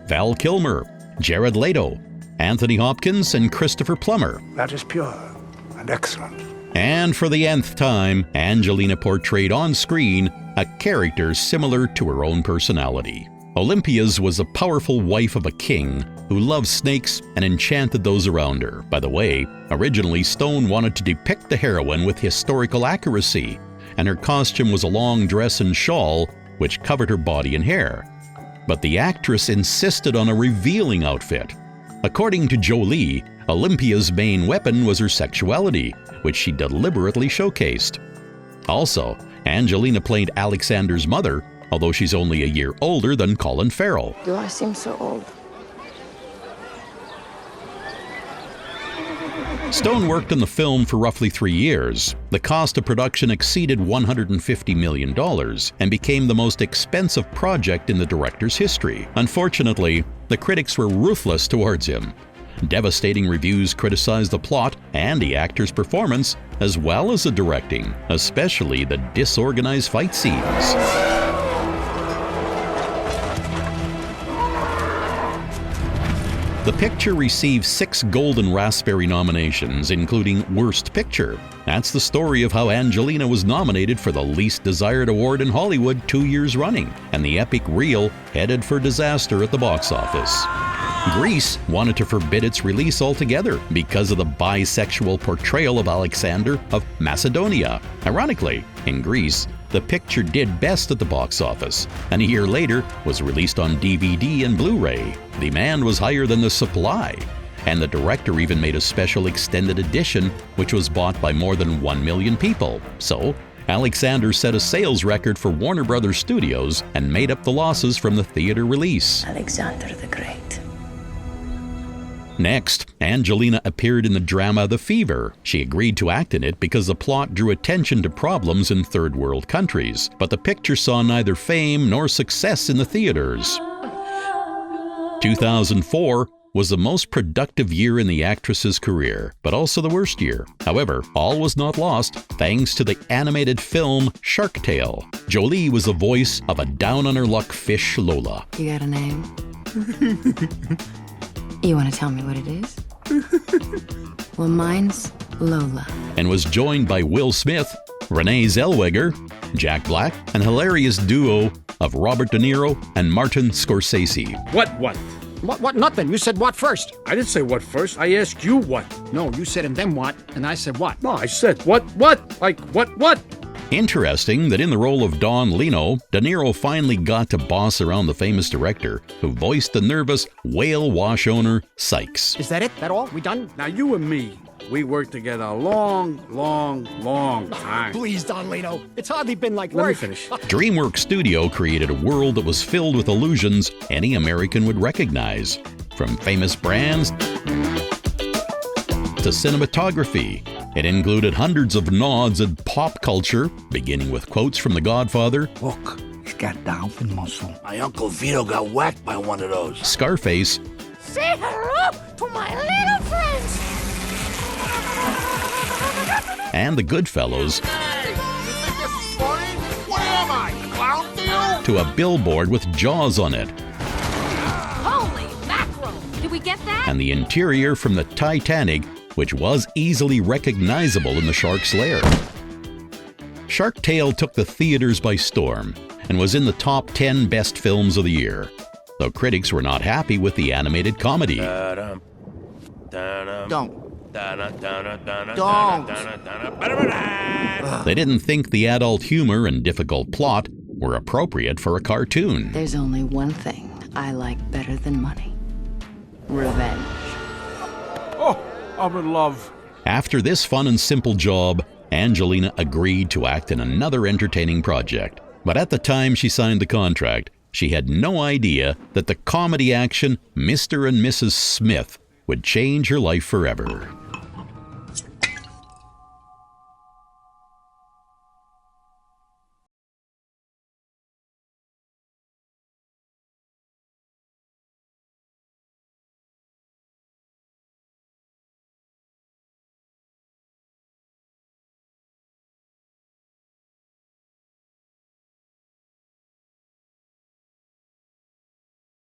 Val Kilmer, Jared Leto, Anthony Hopkins, and Christopher Plummer. That is pure and excellent. And for the nth time, Angelina portrayed on screen a character similar to her own personality. Olympias was a powerful wife of a king who loved snakes and enchanted those around her. By the way, originally Stone wanted to depict the heroine with historical accuracy, and her costume was a long dress and shawl which covered her body and hair. But the actress insisted on a revealing outfit. According to Jolie, Olympia's main weapon was her sexuality, which she deliberately showcased. Also, Angelina played Alexander's mother, although she's only a year older than Colin Farrell. Do I seem so old? Stone worked on the film for roughly 3 years. The cost of production exceeded $150 million and became the most expensive project in the director's history. Unfortunately, the critics were ruthless towards him. Devastating reviews criticized the plot and the actor's performance, as well as the directing, especially the disorganized fight scenes. The picture received 6 Golden Raspberry nominations, including Worst Picture. That's the story of how Angelina was nominated for the least desired award in Hollywood 2 years running, and the epic reel headed for disaster at the box office. Greece wanted to forbid its release altogether because of the bisexual portrayal of Alexander of Macedonia. Ironically, in Greece, the picture did best at the box office, and a year later was released on DVD and Blu-ray. Demand was higher than the supply, and the director even made a special extended edition which was bought by more than 1 million people. So, Alexander set a sales record for Warner Brothers Studios and made up the losses from the theater release. Alexander the Great. Next, Angelina appeared in the drama The Fever. She agreed to act in it because the plot drew attention to problems in third world countries, but the picture saw neither fame nor success in the theaters. 2004 was the most productive year in the actress's career, but also the worst year. However, all was not lost thanks to the animated film Shark Tale. Jolie was the voice of a down-on-her-luck fish Lola. You got a name? You want to tell me what it is? Well, mine's Lola. And was joined by Will Smith, Renee Zellweger, Jack Black, and hilarious duo of Robert De Niro and Martin Scorsese. What? What? Nothing. You said what first? I didn't say what first. I asked you what. No, you said and then what, and I said what. No, I said what? Like what? Interesting that in the role of Don Lino, De Niro finally got to boss around the famous director who voiced the nervous whale wash owner Sykes. Is that it? That all? We done? Now you and me, we worked together a long time. Please, Don Lino. It's hardly been like work. Let me finish. DreamWorks Studio created a world that was filled with illusions any American would recognize. From famous brands to cinematography. It included hundreds of nods at pop culture, beginning with quotes from The Godfather. Look, he's got dolphin muscle. My Uncle Vito got whacked by one of those. Scarface. Say hello to my little friends. And The Goodfellas. Hey, you think this is funny? What am I, clown to you? To a billboard with Jaws on it. Holy mackerel! Did we get that? And the interior from the Titanic, which was easily recognizable in the shark's lair. Shark Tale took the theaters by storm and was in the top 10 best films of the year, though critics were not happy with the animated comedy. They didn't think the adult humor and difficult plot were appropriate for a cartoon. There's only one thing I like better than money. Revenge. Oh, I'm in love. After this fun and simple job, Angelina agreed to act in another entertaining project. But at the time she signed the contract, she had no idea that the comedy action Mr. and Mrs. Smith would change her life forever.